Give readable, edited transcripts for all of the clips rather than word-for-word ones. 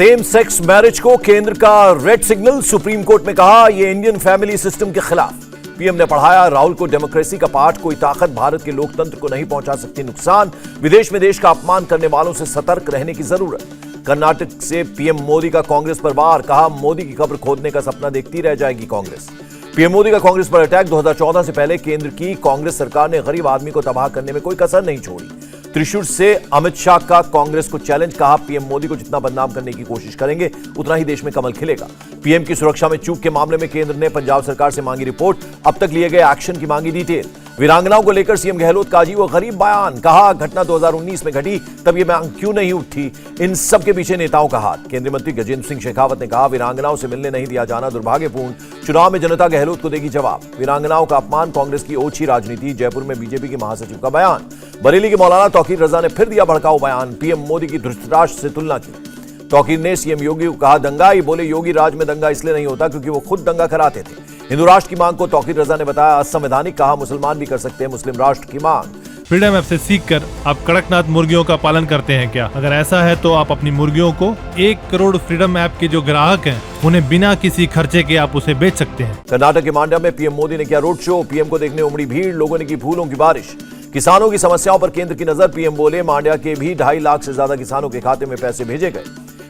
Same sex marriage को केंद्र का रेड सिग्नल, सुप्रीम कोर्ट में कहा यह इंडियन फैमिली सिस्टम के खिलाफ। पीएम ने पढ़ाया राहुल को डेमोक्रेसी का पाठ, कोई ताकत भारत के लोकतंत्र को नहीं पहुंचा सकती नुकसान, विदेश में देश का अपमान करने वालों से सतर्क रहने की जरूरत। कर्नाटक से पीएम मोदी का कांग्रेस पर वार, कहा मोदी की कब्र खोदने का सपना देखती रह जाएगी कांग्रेस। पीएम मोदी का कांग्रेस पर अटैक, 2014 से पहले केंद्र की कांग्रेस सरकार ने गरीब आदमी को तबाह करने में कोई कसर नहीं छोड़ी। त्रिशूर से अमित शाह का कांग्रेस को चैलेंज, कहा पीएम मोदी को जितना बदनाम करने की कोशिश करेंगे उतना ही देश में कमल खिलेगा। पीएम की सुरक्षा में चूक के मामले में केंद्र ने पंजाब सरकार से मांगी रिपोर्ट, अब तक लिए गए एक्शन की मांगी डिटेल। वीरांगनाओं को लेकर सीएम गहलोत का अजीब व गरीब बयान, कहा घटना 2019 में घटी तब ये मांग क्यों नहीं उठी, इन सब के पीछे नेताओं का हाथ। केंद्रीय मंत्री गजेंद्र सिंह शेखावत ने कहा वीरांगनाओं से मिलने नहीं दिया जाना दुर्भाग्यपूर्ण, चुनाव में जनता गहलोत को देगी जवाब। वीरांगनाओं का अपमान कांग्रेस की ओछी राजनीति, जयपुर में बीजेपी के महासचिव का बयान। बरेली के मौलाना तौकीर रजा ने फिर दिया भड़काऊ बयान, पीएम मोदी की धृतराष्ट्र से तुलना की। तौकीर ने सीएम योगी को कहा दंगाई, बोले योगी राज में दंगा इसलिए नहीं होता क्योंकि वो खुद दंगा कराते थे। हिंदू राष्ट्र की मांग को तौकीर रजा ने बताया असंवैधानिक, कहा मुसलमान भी कर सकते हैं मुस्लिम राष्ट्र की मांग। फ्रीडम ऐप से सीखकर आप कड़कनाथ मुर्गियों का पालन करते हैं क्या? अगर ऐसा है तो आप अपनी मुर्गियों को 1 करोड़ फ्रीडम ऐप के जो ग्राहक हैं उन्हें बिना किसी खर्चे के आप उसे बेच सकते हैं। कर्नाटक के मांड्या में पीएम मोदी ने किया रोड शो, पीएम को देखने उमड़ी भीड़, लोगों ने की फूलों की बारिश। किसानों की समस्याओं पर केंद्र की नजर, पीएम बोले मांड्या के भी 2.5 लाख से ज्यादा किसानों के खाते में पैसे भेजे गए।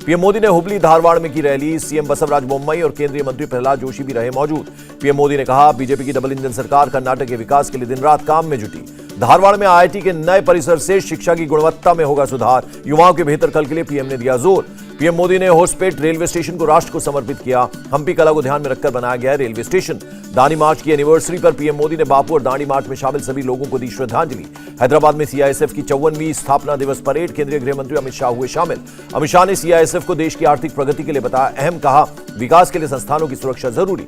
पीएम मोदी ने हुबली धारवाड़ में की रैली, सीएम बसवराज बोम्मई और केंद्रीय मंत्री प्रहलाद जोशी भी रहे मौजूद। पीएम मोदी ने कहा बीजेपी की डबल इंजन सरकार कर्नाटक के विकास के लिए दिन रात काम में जुटी। धारवाड़ में आईआईटी के नए परिसर से शिक्षा की गुणवत्ता में होगा सुधार, युवाओं के बेहतर कल के लिए पीएम ने दिया जोर। पीएम मोदी ने होसपेट रेलवे स्टेशन को राष्ट्र को समर्पित किया, हम्पी कला को ध्यान में रखकर बनाया गया रेलवे स्टेशन। दांडी मार्च की एनिवर्सरी पर पीएम मोदी ने बापू और दांडी मार्च में शामिल सभी लोगों को दी श्रद्धांजलि। हैदराबाद में सीआईएसएफ की 54वीं स्थापना दिवस परेड, केंद्रीय गृह मंत्री अमित शाह हुए शामिल। अमित शाह ने सीआईएसएफ को देश की आर्थिक प्रगति के लिए बताया अहम, कहा विकास के लिए संस्थानों की सुरक्षा जरूरी।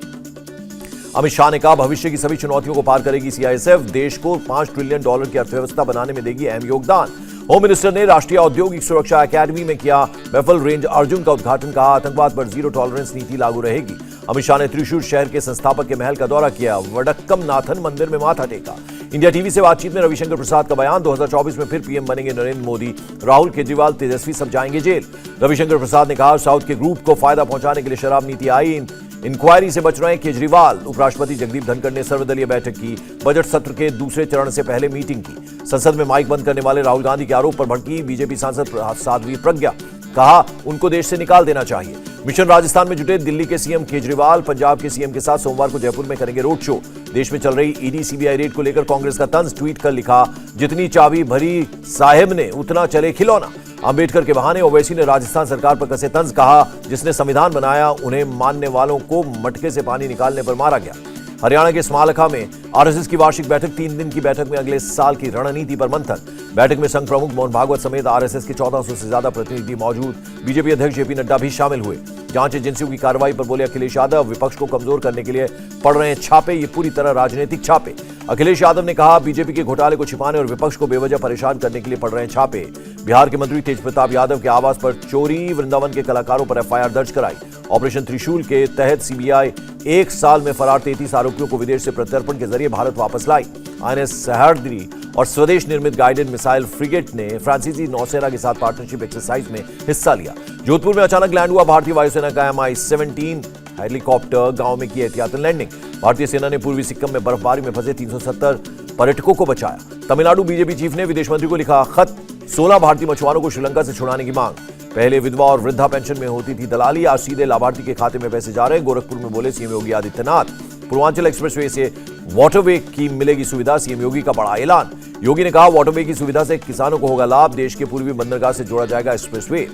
अमित शाह ने कहा भविष्य की सभी चुनौतियों को पार करेगी सीआईएसएफ, देश को $5 ट्रिलियन की अर्थव्यवस्था बनाने में देगी अहम योगदान। होम मिनिस्टर ने राष्ट्रीय औद्योगिक सुरक्षा एकेडमी में किया राइफल रेंज अर्जुन का उद्घाटन, कहा आतंकवाद पर जीरो टॉलरेंस नीति लागू रहेगी। अमित शाह ने त्रिशूर शहर के संस्थापक के महल का दौरा किया, वडक्कम नाथन मंदिर में माथा टेका। इंडिया टीवी से बातचीत में रविशंकर प्रसाद का बयान, 2024 में फिर पीएम बनेंगे नरेंद्र मोदी, राहुल केजरीवाल तेजस्वी सब जाएंगे जेल। रविशंकर प्रसाद ने कहा साउथ के ग्रुप को फायदा पहुंचाने के लिए शराब नीति आई, इंक्वायरी से बच रहे केजरीवाल। उपराष्ट्रपति जगदीप धनखड़ ने सर्वदलीय बैठक की, बजट सत्र के दूसरे चरण से पहले मीटिंग की। संसद में माइक बंद करने वाले राहुल गांधी के आरोप पर भड़की बीजेपी सांसद साध्वी प्रज्ञा, कहा उनको देश से निकाल देना चाहिए। मिशन राजस्थान में जुटे दिल्ली के सीएम केजरीवाल पंजाब के सीएम के साथ सोमवार को जयपुर में करेंगे रोड शो। देश में चल रही ईडी सीबीआई रेड को लेकर कांग्रेस का तंज, ट्वीट कर लिखा जितनी चाबी भरी साहेब ने उतना चले खिलौना। अंबेडकर के बहाने ओवैसी ने राजस्थान सरकार पर कसे तंज, कहा जिसने संविधान बनाया उन्हें मानने वालों को मटके से पानी निकालने पर मारा गया। हरियाणा के स्मालखा में आरएसएस की वार्षिक बैठक, 3 दिन की बैठक में अगले साल की रणनीति पर मंथन। बैठक में संघ प्रमुख मोहन भागवत समेत आरएसएस के 1400 से ज्यादा प्रतिनिधि मौजूद। बीजेपी अध्यक्ष जेपी नड्डा भी शामिल हुए। जांच एजेंसियों की कार्रवाई पर बोले अखिलेश यादव, विपक्ष को कमजोर करने के लिए पड़ रहे हैं छापे, ये पूरी तरह राजनीतिक छापे। अखिलेश यादव ने कहा बीजेपी के घोटाले को छिपाने और विपक्ष को बेवजह परेशान करने के लिए पड़ रहे हैं छापे। बिहार के मंत्री तेज प्रताप यादव के आवास पर चोरी, वृंदावन के कलाकारों पर एफआईआर दर्ज कराई। ऑपरेशन त्रिशूल के तहत सीबीआई 1 साल में फरार 33 आरोपियों को विदेश से प्रत्यर्पण के जरिए भारत वापस लाई। आईएनएस सह्याद्री और स्वदेश निर्मित गाइडेड मिसाइल फ्रिगेट ने फ्रांसीसी नौसेना के साथ पार्टनरशिप एक्सरसाइज में हिस्सा लिया। जोधपुर में अचानक लैंड हुआ भारतीय वायुसेना का MI-17 हेलीकॉप्टर, गांव में की एहतियातन लैंडिंग। भारतीय सेना ने पूर्वी सिक्किम में बर्फबारी में फंसे 370 पर्यटकों को बचाया। तमिलनाडु बीजेपी चीफ ने विदेश मंत्री को लिखा खत, 16 भारतीय मछुआरों को श्रीलंका से छुड़ाने की मांग। पहले विधवा और वृद्धा पेंशन में होती थी दलाली, आज सीधे लाभार्थी के खाते में पैसे जा रहे। गोरखपुर में बोले सीएम योगी आदित्यनाथ। पूर्वांचल एक्सप्रेसवे से वाटरवे की मिलेगी सुविधा, सीएम योगी का बड़ा ऐलान। योगी ने कहा वाटरवे की सुविधा से किसानों को होगा लाभ, देश के पूर्वी बंदरगाह से जोड़ा जाएगा एक्सप्रेसवे।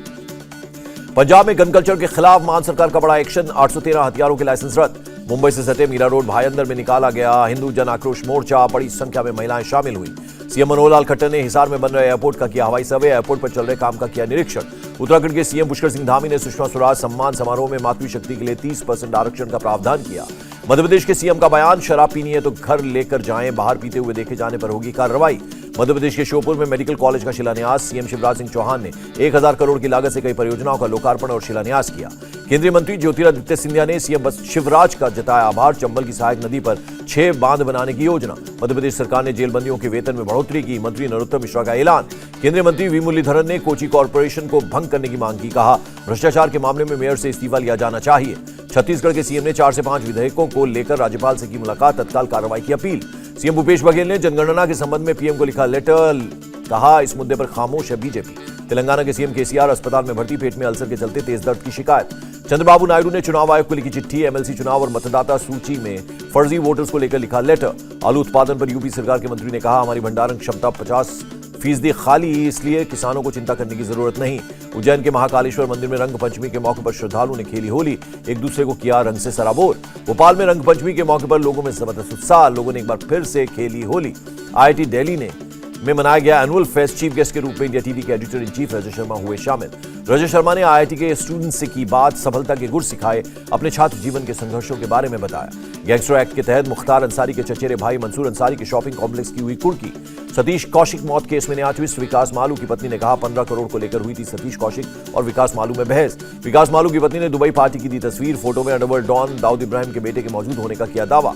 पंजाब में गन कल्चर के खिलाफ मान सरकार का बड़ा एक्शन, 813 हथियारों के लाइसेंस रद्द। मुंबई से सटे मीरा रोड भाईंदर में निकाला गया हिंदू जन आक्रोश मोर्चा, बड़ी संख्या में महिलाएं शामिल हुई। सीएम मनोहर लाल खट्टर ने हिसार में बन रहे एयरपोर्ट का किया हवाई सर्वे, एयरपोर्ट पर चल रहे काम का किया निरीक्षण। उत्तराखंड के सीएम पुष्कर सिंह धामी ने सुषमा स्वराज सम्मान समारोह में मातृशक्ति के लिए 30% आरक्षण का प्रावधान किया। मध्य प्रदेश के सीएम का बयान, शराब पीनी है तो घर लेकर जाएं, बाहर पीते हुए देखे जाने पर होगी कार्रवाई। मध्य प्रदेश के श्योपुर में मेडिकल कॉलेज का शिलान्यास, सीएम शिवराज सिंह चौहान ने 1000 करोड़ की लागत से कई परियोजनाओं का लोकार्पण और शिलान्यास किया। केंद्रीय मंत्री ज्योतिरादित्य सिंधिया ने सीएम शिवराज का जताया आभार। चंबल की सहायक नदी पर 6 बांध बनाने की योजना। मध्य प्रदेश सरकार ने जेल बंदियों के वेतन में बढ़ोतरी की। मंत्री नरोत्तम मिश्रा का ऐलान। केंद्रीय मंत्री वी मुरलीधरन ने कोची कॉर्पोरेशन को भंग करने की मांग की। कहा, भ्रष्टाचार के मामले में मेयर से इस्तीफा लिया जाना चाहिए। छत्तीसगढ़ के सीएम ने 4 से 5 विधेयकों को लेकर राज्यपाल से की मुलाकात, तत्काल कार्रवाई की अपील। सीएम भूपेश बघेल ने जनगणना के संबंध में पीएम को लिखा लेटर। कहा, इस मुद्दे पर खामोश है बीजेपी। तेलंगाना के सीएम केसीआर अस्पताल में भर्ती, पेट में अल्सर के चलते तेज दर्द की शिकायत। चंद्रबाबू नायडू ने चुनाव आयोग को लिखी चिट्ठी। एमएलसी चुनाव और मतदाता सूची में फर्जी वोटर्स को लेकर लिखा लेटर। आलू उत्पादन पर यूपी सरकार के मंत्री ने कहा, हमारी भंडारण क्षमता 50% खाली, इसलिए किसानों को चिंता करने की जरूरत नहीं। उज्जैन के महाकालेश्वर मंदिर में रंग पंचमी के मौके पर श्रद्धालुओं ने खेली होली, एक दूसरे को किया रंग से सराबोर। भोपाल में रंग पंचमी के मौके पर लोगों में जबरदस्त उत्साह, लोगों ने एक बार फिर से खेली होली। IIT दिल्ली में मनाया गया एनुअल फेस्ट। चीफ गेस्ट के रूप में इंडिया टीवी के editor in chief Rajat Sharma हुए शामिल। रजत शर्मा ने IIT के स्टूडेंट्स से की बात, सफलता के गुर सिखाए, अपने छात्र जीवन के संघर्षों के बारे में बताया। गैंगस्टर एक्ट के तहत मुख्तार अंसारी के चचेरे भाई मंसूर अंसारी के शॉपिंग कॉम्प्लेक्स की हुई कुर्की। सतीश कौशिक मौत केस में नया ट्विस्ट। विकास मालू की पत्नी ने कहा, 15 करोड़ को लेकर हुई थी सतीश कौशिक और विकास मालू में बहस। विकास मालू की पत्नी ने दुबई पार्टी की दी तस्वीर। फोटो में अंडरवर्ल्ड डॉन दाऊद इब्राहिम के बेटे के मौजूद होने का किया दावा।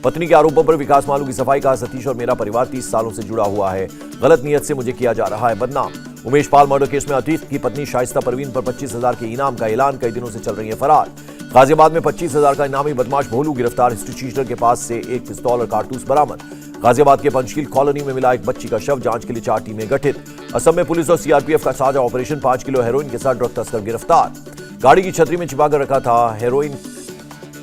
पत्नी के आरोपों पर विकास मालू की सफाई। कहा, सतीश और मेरा परिवार 30 सालों से जुड़ा हुआ है, गलत नियत से मुझे किया जा रहा है बदनाम। उमेश पाल मर्डर केस में अतीक की पत्नी शाइस्ता परवीन पर 25,000 के इनाम का ऐलान। कई दिनों से चल रही है फरार। गाजियाबाद में 25,000 का इनामी बदमाश भोलू गिरफ्तार। हिस्ट्री चीटर के पास से एक पिस्तौल और कारतूस बरामद। गाजियाबाद के पंचशील कॉलोनी में मिला एक बच्ची का शव। जांच के लिए 4 टीमें गठित। असम में पुलिस और सीआरपीएफ का साझा ऑपरेशन। 5 किलो हेरोइन के साथ ड्रग तस्कर गिरफ्तार। गाड़ी की छतरी में छिपाकर रखा था हेरोइन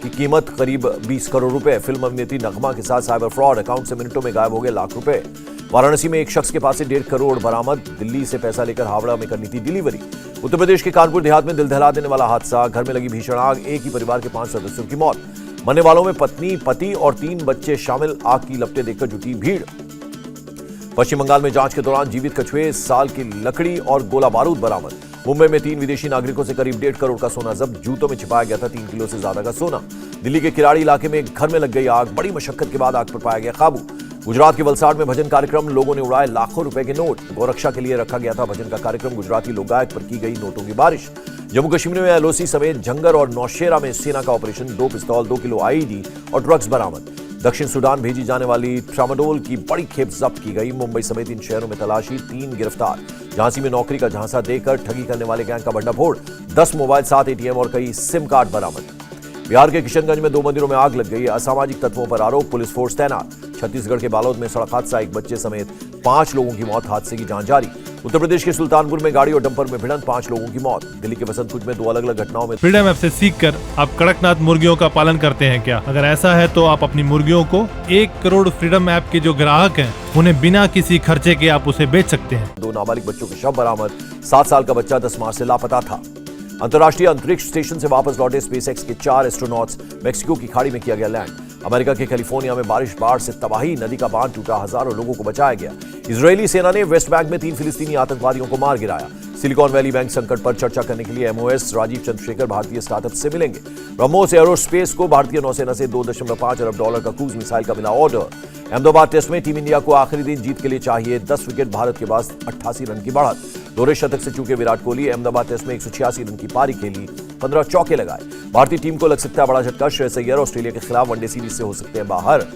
की कीमत करीब 20 करोड़ रुपए। फिल्म अभिनेत्री नगमा के साथ साइबर फ्रॉड। अकाउंट से मिनटों में गायब हो गए लाख रुपए। वाराणसी में एक शख्स के पास से 1.5 करोड़ बरामद। दिल्ली से पैसा लेकर हावड़ा में करनी थी डिलीवरी। उत्तर प्रदेश के कानपुर देहात में दिल दहला देने वाला हादसा। घर में लगी भीषण आग, एक ही परिवार के 5 सदस्यों की मौत। मरने वालों में पत्नी, पति और 3 बच्चे शामिल। आग की लपटें देखकर जुटी भीड़। पश्चिम बंगाल में जांच के दौरान जीवित कछुए, साल की लकड़ी और गोला बारूद बरामद। मुंबई में 3 विदेशी नागरिकों से करीब 1.5 करोड़ का सोना जब्त। जूतों में छिपाया गया था 3 किलो से ज्यादा का सोना। दिल्ली के किराड़ी इलाके में एक घर में लग गई आग। बड़ी मशक्कत के बाद आग पर पाया गया काबू। गुजरात के वलसाड़ में भजन कार्यक्रम। लोगों ने उड़ाए लाखों रुपए के नोट। गौरक्षा के लिए रखा गया था भजन का कार्यक्रम। गुजराती लोकगायक पर की गई नोटों की बारिश। जम्मू कश्मीर में LOC समेत झंगर और नौशेरा में सेना का ऑपरेशन। 2 पिस्तौल, 2 किलो IED और ड्रग्स बरामद। दक्षिण सूडान भेजी जाने वाली ट्रामाडोल की बड़ी खेप जब्त की गई। मुंबई समेत इन शहरों में तलाशी, 3 गिरफ्तार। झांसी में नौकरी का झांसा देकर ठगी करने वाले गैंग का भंडाफोड़। 10 मोबाइल, 7 ATM और कई सिम कार्ड बरामद। बिहार के किशनगंज में 2 मंदिरों में आग लग गई। असामाजिक तत्वों पर आरोप, पुलिस फोर्स तैनात। छत्तीसगढ़ के बालोद में सड़क हादसा, एक बच्चे समेत 5 लोगों की मौत। हादसे की जांच जारी। उत्तर प्रदेश के सुल्तानपुर में गाड़ी और डंपर में भिड़ंत, 5 लोगों की मौत। दिल्ली के वसंतकुंज में 2 अलग-अलग घटनाओं में। फ्रीडम ऐप से सीखकर आप कड़कनाथ मुर्गियों का पालन करते हैं क्या? अगर ऐसा है तो आप अपनी मुर्गियों को 1 करोड़ फ्रीडम ऐप के जो ग्राहक हैं उन्हें बिना किसी खर्चे के आप उसे बेच सकते हैं। 2 नाबालिग बच्चों के शव बरामद। 7 साल का बच्चा 10 मार्च से लापता था। अंतर्राष्ट्रीय अंतरिक्ष स्टेशन से वापस लौटे स्पेसएक्स के 4 एस्ट्रोनॉट्स। मैक्सिको की खाड़ी में किया गया लैंड। अमेरिका के कैलिफोर्निया में बारिश, बाढ़ से तबाही, नदी का बांध टूटा, हजारों लोगों को बचाया गया। इजरायली सेना ने वेस्ट बैंक में 3 फिलिस्तीनी आतंकवादियों को मार गिराया। सिलिकॉन वैली बैंक संकट पर चर्चा करने के लिए MOS राजीव चंद्रशेखर भारतीय स्टार्टअप से मिलेंगे। ब्रह्मोस एरोस्पेस को भारतीय नौसेना से $2.5 अरब का क्रूज मिसाइल का मिला ऑर्डर। अहमदाबाद टेस्ट में टीम इंडिया को आखिरी दिन जीत के लिए चाहिए 10 विकेट। भारत के पास 88 रन की बढ़त। दोहरे शतक से चूके विराट कोहली। अहमदाबाद टेस्ट में 186 रन की पारी खेली, 15 चौके लगाए। भारतीय टीम को लग सकता है बड़ा झटका। श्रेयस अय्यर ऑस्ट्रेलिया के खिलाफ वनडे सीरीज से हो सकते हैं बाहर।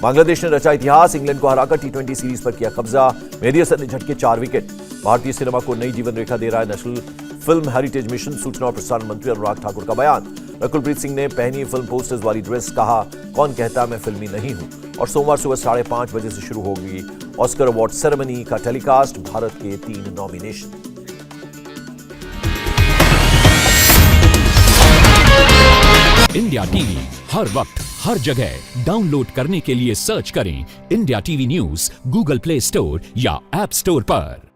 बांग्लादेश ने रचा इतिहास, इंग्लैंड को हराकर T20 सीरीज पर किया कब्जा। मेहदी हसन ने झटके 4 विकेट। भारतीय सिनेमा को नई जीवन रेखा दे रहा है नेशनल फिल्म हेरिटेज मिशन। सूचना और प्रसारण मंत्री अनुराग ठाकुर का बयान। रकुलप्रीत सिंह ने पहनी फिल्म पोस्टर्स वाली ड्रेस। कहा, कौन कहता मैं फिल्मी नहीं हूं। और सोमवार सुबह 5:30 बजे से शुरू होगी ऑस्कर अवार्ड सेरेमनी का टेलीकास्ट। भारत के 3 नॉमिनेशन। इंडिया टीवी हर वक्त हर जगह डाउनलोड करने के लिए सर्च करें India TV news Google play store या ऐप स्टोर पर।